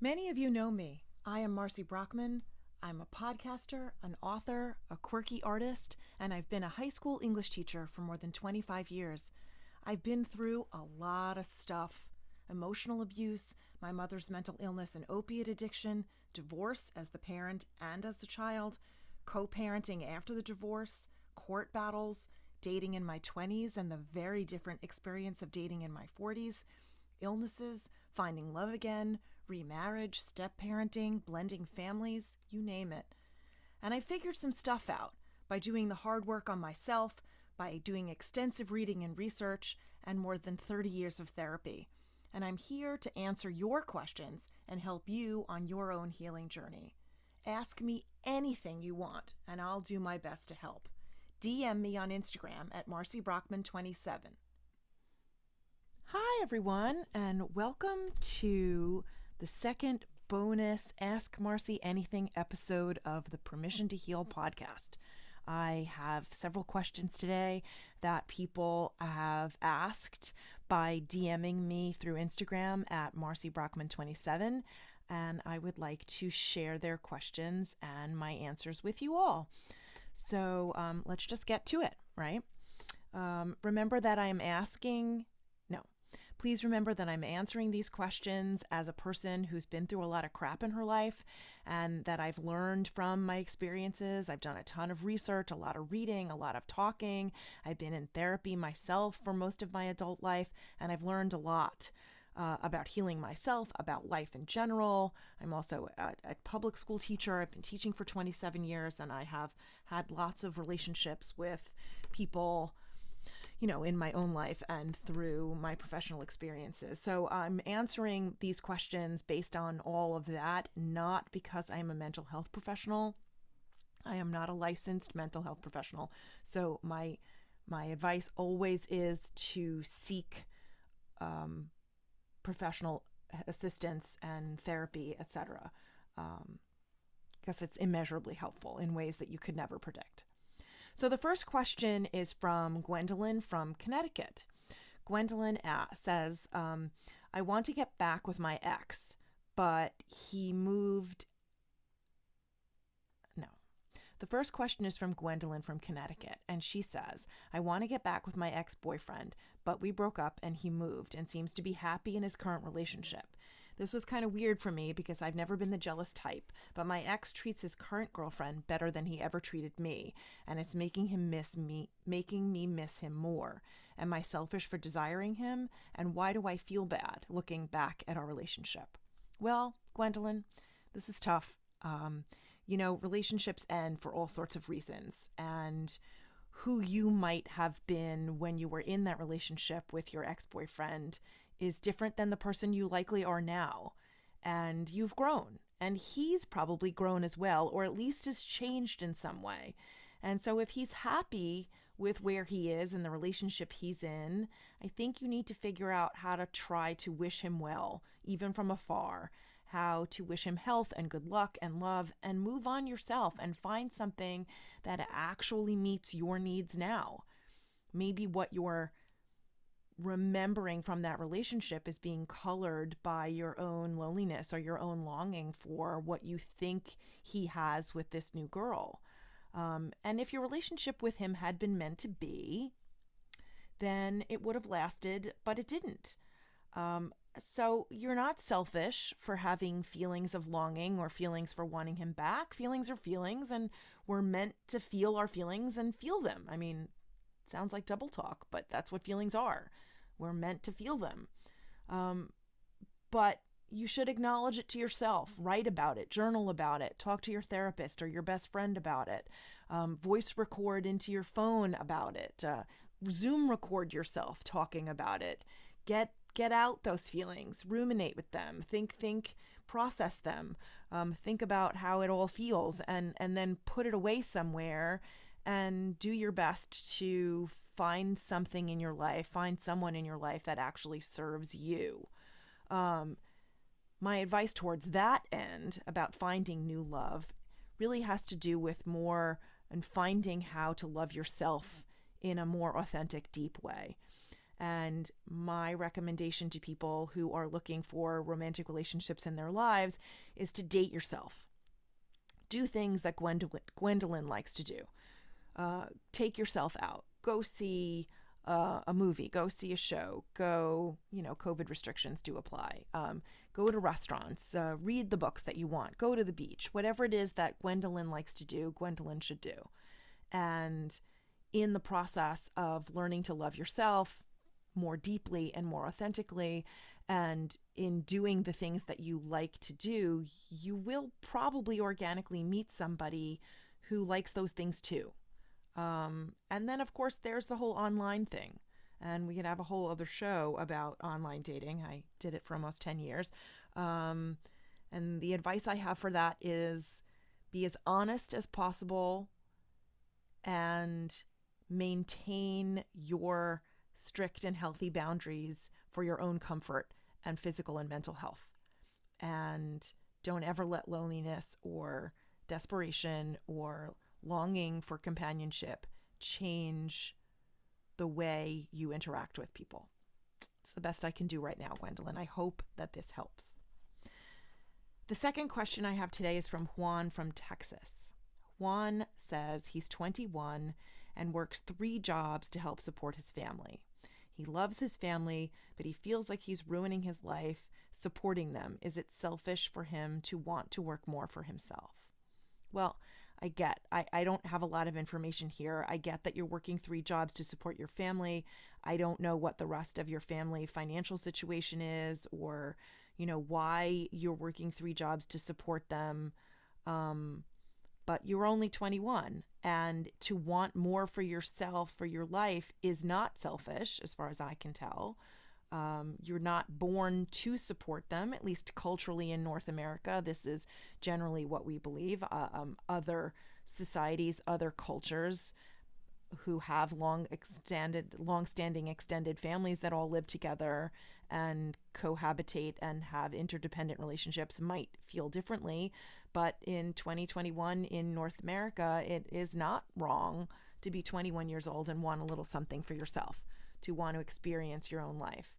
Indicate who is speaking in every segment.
Speaker 1: Many of you know me. I am Marci Brockman. I'm a podcaster, an author, a quirky artist, and I've been a high school English teacher for more than 25 years. I've been through a lot of stuff: emotional abuse, my mother's mental illness and opiate addiction, divorce as the parent and as the child, co-parenting after the divorce, court battles, dating in my 20s and the very different experience of dating in my 40s, illnesses, finding love again, remarriage, step-parenting, blending families, you name it. And I figured some stuff out by doing the hard work on myself, by doing extensive reading and research, and more than 30 years of therapy. And I'm here to answer your questions and help you on your own healing journey. Ask me anything you want, and I'll do my best to help. DM me on Instagram at MarciBrockman27. Hi, everyone, and welcome to the second bonus Ask Marci Anything episode of the Permission to Heal podcast. I have several questions today that people have asked by DMing me through Instagram at MarciBrockman27, and I would like to share their questions and my answers with you all. So let's just get to it, right? Remember that Please remember that I'm answering these questions as a person who's been through a lot of crap in her life and that I've learned from my experiences. I've done a ton of research, a lot of reading, a lot of talking. I've been in therapy myself for most of my adult life, and I've learned a lot about healing myself, about life in general. I'm also a public school teacher. I've been teaching for 27 years, and I have had lots of relationships with people, in my own life and through my professional experiences. So I'm answering these questions based on all of that, not because I'm a mental health professional. I am not a licensed mental health professional. So my advice always is to seek professional assistance and therapy, etc., because it's immeasurably helpful in ways that you could never predict. So the first question is from Gwendolyn from Connecticut. Gwendolyn says, I want to get back with my ex, but he moved. No. The first question is from Gwendolyn from Connecticut, and she says, I want to get back with my ex-boyfriend, but we broke up and he moved and seems to be happy in his current relationship. This was kind of weird for me because I've never been the jealous type, but my ex treats his current girlfriend better than he ever treated me, and it's making me miss him more. Am I selfish for desiring him? And why do I feel bad looking back at our relationship? Well, Gwendolyn, this is tough. Relationships end for all sorts of reasons, and who you might have been when you were in that relationship with your ex-boyfriend is different than the person you likely are now. And you've grown, and he's probably grown as well, or at least has changed in some way. And so if he's happy with where he is and the relationship he's in, I think you need to figure out how to try to wish him well, even from afar, how to wish him health and good luck and love, and move on yourself and find something that actually meets your needs now. Maybe what you're remembering from that relationship is being colored by your own loneliness or your own longing for what you think he has with this new girl. And if your relationship with him had been meant to be, then it would have lasted, but it didn't. So you're not selfish for having feelings of longing or feelings for wanting him back. Feelings are feelings, and we're meant to feel our feelings and feel them. I mean, it sounds like double talk, but that's what feelings are. We're meant to feel them. But you should acknowledge it to yourself, write about it, journal about it, talk to your therapist or your best friend about it, voice record into your phone about it, Zoom record yourself talking about it, get out those feelings, ruminate with them, think, process them, think about how it all feels, and then put it away somewhere and do your best to find something in your life, find someone in your life that actually serves you. My advice towards that end about finding new love really has to do with more and finding how to love yourself in a more authentic, deep way. And my recommendation to people who are looking for romantic relationships in their lives is to date yourself. Do things that Gwendolyn likes to do. Take yourself out. Go see a movie. Go see a show. Go, COVID restrictions do apply. Go to restaurants. Read the books that you want. Go to the beach. Whatever it is that Gwendolyn likes to do, Gwendolyn should do. And in the process of learning to love yourself more deeply and more authentically, and in doing the things that you like to do, you will probably organically meet somebody who likes those things too. And then, of course, there's the whole online thing. And we could have a whole other show about online dating. I did it for almost 10 years. And the advice I have for that is be as honest as possible and maintain your strict and healthy boundaries for your own comfort and physical and mental health. And don't ever let loneliness or desperation or longing for companionship change the way you interact with people. It's the best I can do right now, Gwendolyn. I hope that this helps. The second question I have today is from Juan from Texas. Juan says he's 21 and works 3 jobs to help support his family. He loves his family, but he feels like he's ruining his life supporting them. Is it selfish for him to want to work more for himself? Well, I don't have a lot of information here. I get that you're working 3 jobs to support your family. I don't know what the rest of your family financial situation is, or, why you're working 3 jobs to support them. But you're only 21, and to want more for yourself, for your life, is not selfish, as far as I can tell. You're not born to support them, at least culturally in North America. This is generally what we believe. Other societies, other cultures who have long-standing extended families that all live together and cohabitate and have interdependent relationships might feel differently. But in 2021 in North America, it is not wrong to be 21 years old and want a little something for yourself, to want to experience your own life.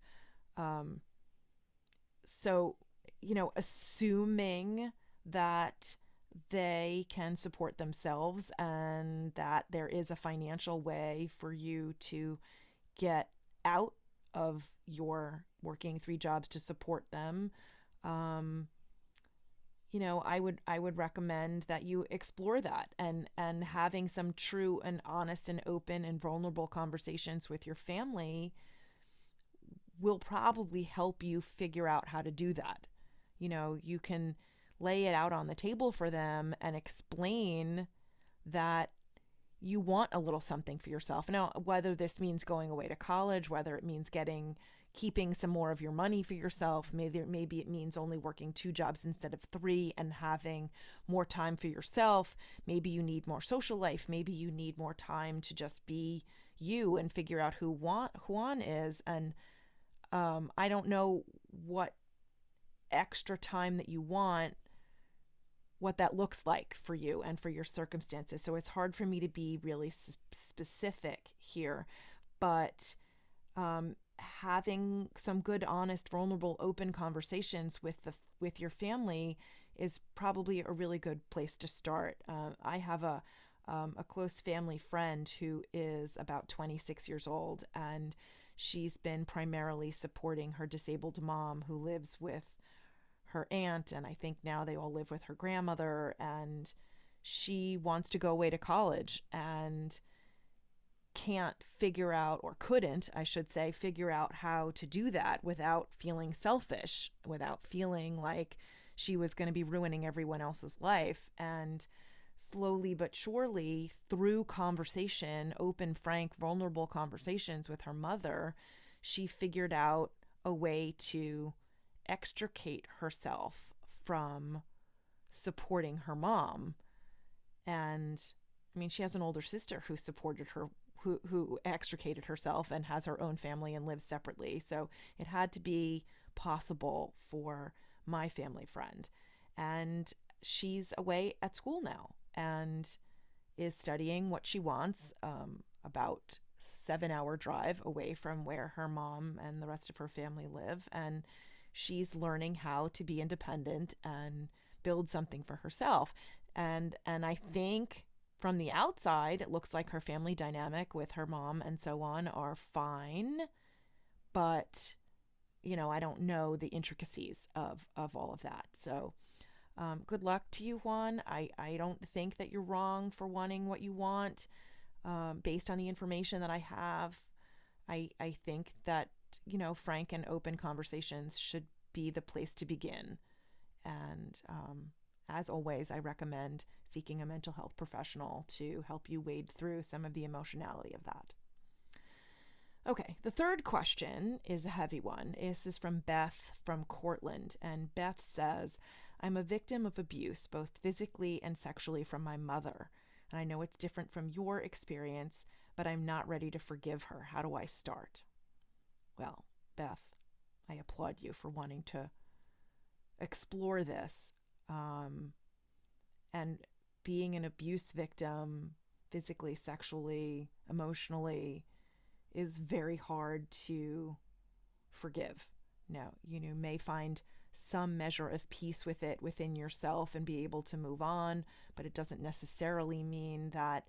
Speaker 1: So, assuming that they can support themselves and that there is a financial way for you to get out of your working 3 jobs to support them, I would recommend that you explore that, and having some true and honest and open and vulnerable conversations with your family will probably help you figure out how to do that. You can lay it out on the table for them and explain that you want a little something for yourself. Now, whether this means going away to college, whether it means keeping some more of your money for yourself, maybe it means only working 2 jobs instead of 3 and having more time for yourself. Maybe you need more social life. Maybe you need more time to just be you and figure out who Juan is. And I don't know what extra time that you want, what that looks like for you and for your circumstances. So it's hard for me to be really specific here, but having some good, honest, vulnerable, open conversations with your family is probably a really good place to start. I have a close family friend who is about 26 years old, and she's been primarily supporting her disabled mom who lives with her aunt, and I think now they all live with her grandmother, and she wants to go away to college and can't figure out, or couldn't, I should say, figure out how to do that without feeling selfish, without feeling like she was going to be ruining everyone else's life. And slowly but surely, through conversation, open, frank, vulnerable conversations with her mother, she figured out a way to extricate herself from supporting her mom. And she has an older sister who supported her, who extricated herself and has her own family and lives separately. So it had to be possible for my family friend. And she's away at school now and is studying what she wants, about 7-hour drive away from where her mom and the rest of her family live. And she's learning how to be independent and build something for herself. And I think from the outside, it looks like her family dynamic with her mom and so on are fine. But, I don't know the intricacies of all of that. So good luck to you, Juan. I don't think that you're wrong for wanting what you want. Based on the information that I have, I think that, frank and open conversations should be the place to begin. And as always, I recommend seeking a mental health professional to help you wade through some of the emotionality of that. Okay, the third question is a heavy one. This is from Beth from Cortland. And Beth says, I'm a victim of abuse, both physically and sexually, from my mother. And I know it's different from your experience, but I'm not ready to forgive her. How do I start? Well, Beth, I applaud you for wanting to explore this. And being an abuse victim, physically, sexually, emotionally, is very hard to forgive. Now, you may find some measure of peace with it within yourself and be able to move on, but it doesn't necessarily mean that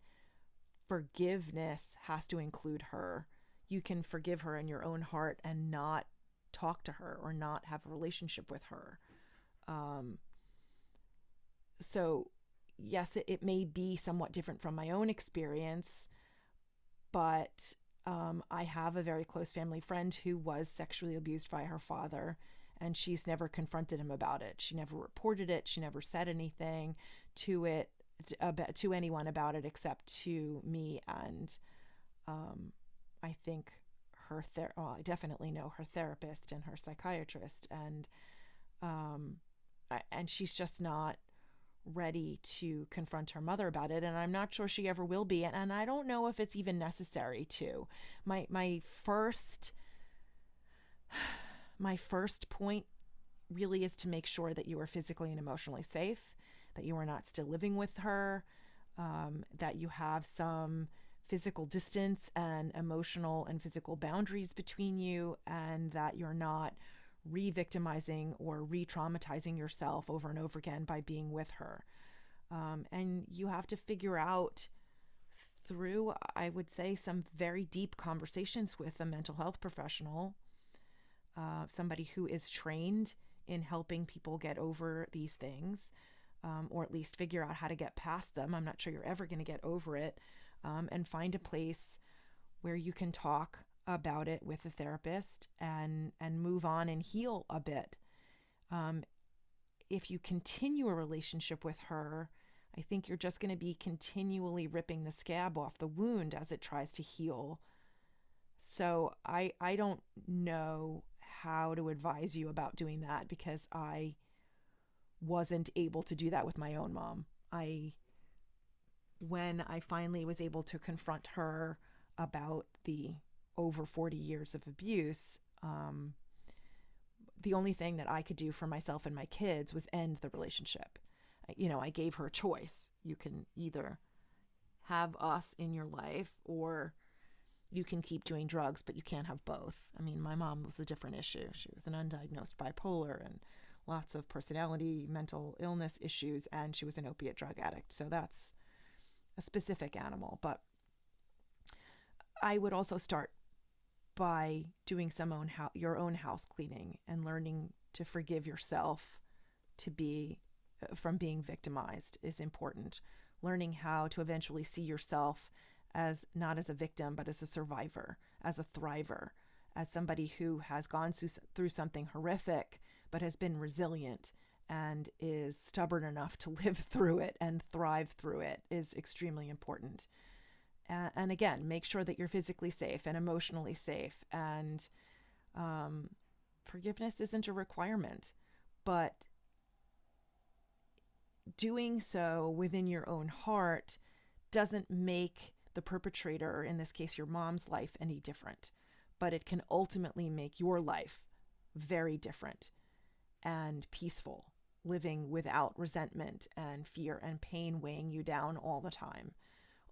Speaker 1: forgiveness has to include her. You can forgive her in your own heart and not talk to her or not have a relationship with her. So yes, it may be somewhat different from my own experience, but I have a very close family friend who was sexually abused by her father, and she's never confronted him about it. She never reported it. She never said anything to anyone about it except to me. And I think I definitely know her therapist and her psychiatrist, and she's just not ready to confront her mother about it, and I'm not sure she ever will be, and I don't know if it's even necessary to. My first point really is to make sure that you are physically and emotionally safe, that you are not still living with her, that you have some physical distance and emotional and physical boundaries between you, and that you're not re-victimizing or re-traumatizing yourself over and over again by being with her. And you have to figure out through, I would say, some very deep conversations with a mental health professional, somebody who is trained in helping people get over these things, or at least figure out how to get past them. I'm not sure you're ever going to get over it, and find a place where you can talk about it with a therapist and move on and heal a bit. If you continue a relationship with her, I think you're just going to be continually ripping the scab off the wound as it tries to heal. So I don't know how to advise you about doing that, because I wasn't able to do that with my own mom. When I finally was able to confront her about the over 40 years of abuse, the only thing that I could do for myself and my kids was end the relationship. I gave her a choice. You can either have us in your life, or you can keep doing drugs, but you can't have both. I mean, my mom was a different issue. She was an undiagnosed bipolar and lots of personality, mental illness issues, and she was an opiate drug addict. So that's a specific animal. But I would also start by doing your own house cleaning and learning to forgive yourself from being victimized is important. Learning how to eventually see yourself as not as a victim, but as a survivor, as a thriver, as somebody who has gone through something horrific, but has been resilient and is stubborn enough to live through it and thrive through it is extremely important. And again, make sure that you're physically safe and emotionally safe. And forgiveness isn't a requirement, but doing so within your own heart doesn't make the perpetrator, or in this case your mom's life, any different. But it can ultimately make your life very different and peaceful, living without resentment and fear and pain weighing you down all the time.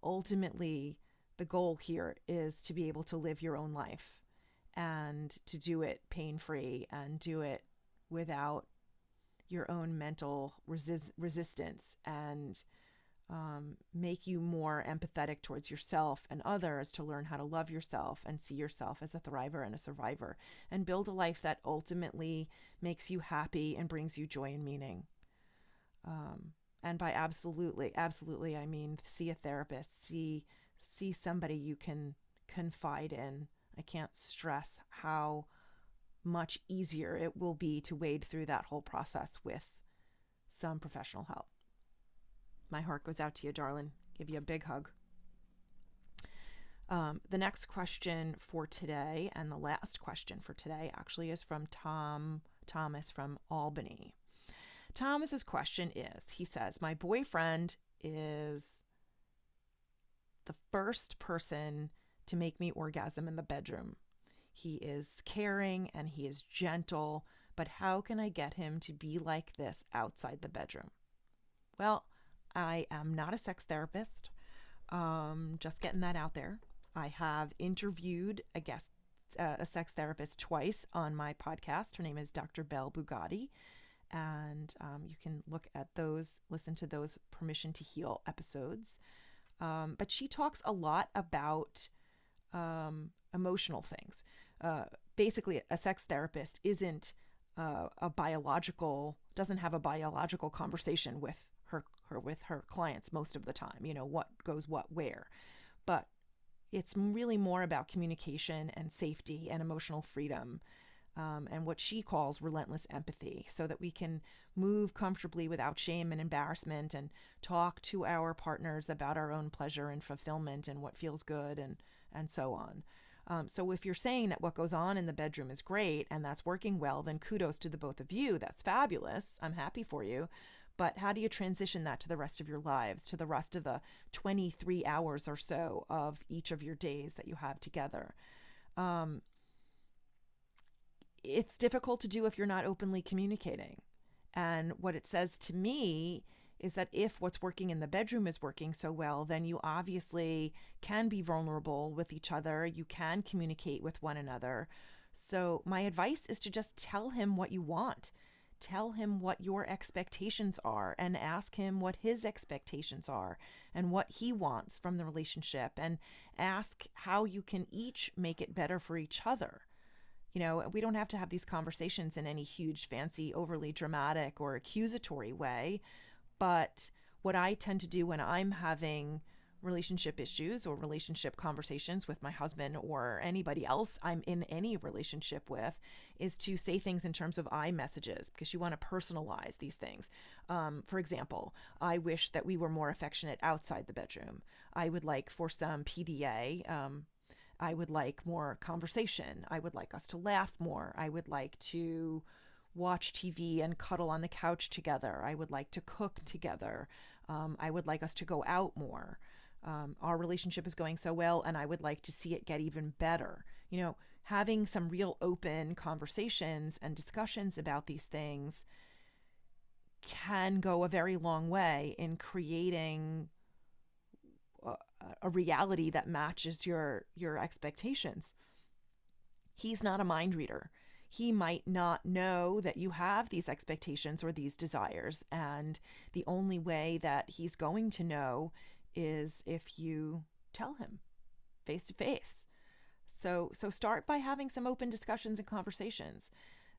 Speaker 1: Ultimately, the goal here is to be able to live your own life and to do it pain-free and do it without your own mental resistance, and make you more empathetic towards yourself and others, to learn how to love yourself and see yourself as a thriver and a survivor, and build a life that ultimately makes you happy and brings you joy and meaning. And by absolutely, I mean, see a therapist, see somebody you can confide in. I can't stress how much easier it will be to wade through that whole process with some professional help. My heart goes out to you, darling. Give you a big hug. The next question for today, and the last question for today, actually is from Thomas from Albany. Thomas's question is, he says, my boyfriend is the first person to make me orgasm in the bedroom. He is caring and he is gentle, but how can I get him to be like this outside the bedroom? Well, I am not a sex therapist. Just getting that out there. I have interviewed a sex therapist twice on my podcast. Her name is Dr. Belle Bugatti. And you can look at those, listen to those Permission to Heal episodes. But she talks a lot about emotional things. Basically, a sex therapist doesn't have a biological conversation with her clients most of the time, what goes what where. But it's really more about communication and safety and emotional freedom, and what she calls relentless empathy, so that we can move comfortably without shame and embarrassment, and talk to our partners about our own pleasure and fulfillment and what feels good, and so on. So if you're saying that what goes on in the bedroom is great and that's working well, then kudos to the both of you. That's fabulous. I'm happy for you. But how do you transition that to the rest of your lives, to the rest of the 23 hours or so of each of your days that you have together? It's difficult to do if you're not openly communicating. And what it says to me is that if what's working in the bedroom is working so well, then you obviously can be vulnerable with each other. You can communicate with one another. So my advice is to just tell him what you want. Tell him what your expectations are, and ask him what his expectations are and what he wants from the relationship, and ask how you can each make it better for each other. We don't have to have these conversations in any huge, fancy, overly dramatic or accusatory way. But what I tend to do when I'm having relationship issues or relationship conversations with my husband or anybody else I'm in any relationship with is to say things in terms of I messages, because you want to personalize these things. For example, I wish that we were more affectionate outside the bedroom. I would like for some PDA. I would like more conversation. I would like us to laugh more. I would like to watch TV and cuddle on the couch together. I would like to cook together. I would like us to go out more. Our relationship is going so well, and I would like to see it get even better. Having some real open conversations and discussions about these things can go a very long way in creating a reality that matches your expectations. He's not a mind reader. He might not know that you have these expectations or these desires, and the only way that he's going to know is if you tell him face to face. So start by having some open discussions and conversations.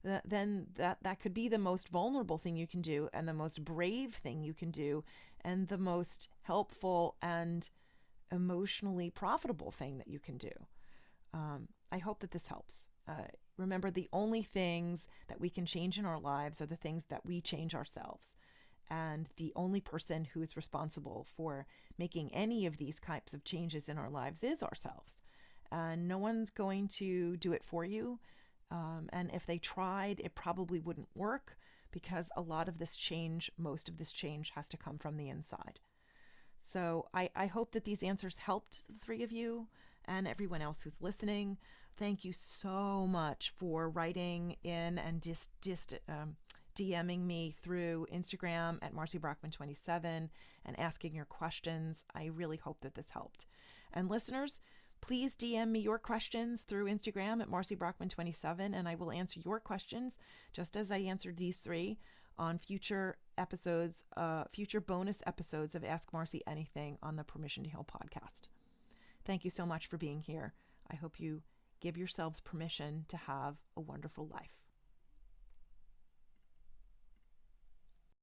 Speaker 1: Then that could be the most vulnerable thing you can do, and the most brave thing you can do, and the most helpful and emotionally profitable thing that you can do. I hope that this helps. Remember, the only things that we can change in our lives are the things that we change ourselves. And the only person who is responsible for making any of these types of changes in our lives is ourselves. And no one's going to do it for you. And if they tried, it probably wouldn't work, because a lot of this change, most of this change, has to come from the inside. So I hope that these answers helped the three of you and everyone else who's listening. Thank you so much for writing in and DMing me through Instagram at Marci Brockman 27 and asking your questions. I really hope that this helped. And listeners, please DM me your questions through Instagram at MarciBrockman27, and I will answer your questions just as I answered these 3 on future episodes, future bonus episodes of Ask Marci Anything on the Permission to Heal podcast. Thank you so much for being here. I hope you give yourselves permission to have a wonderful life.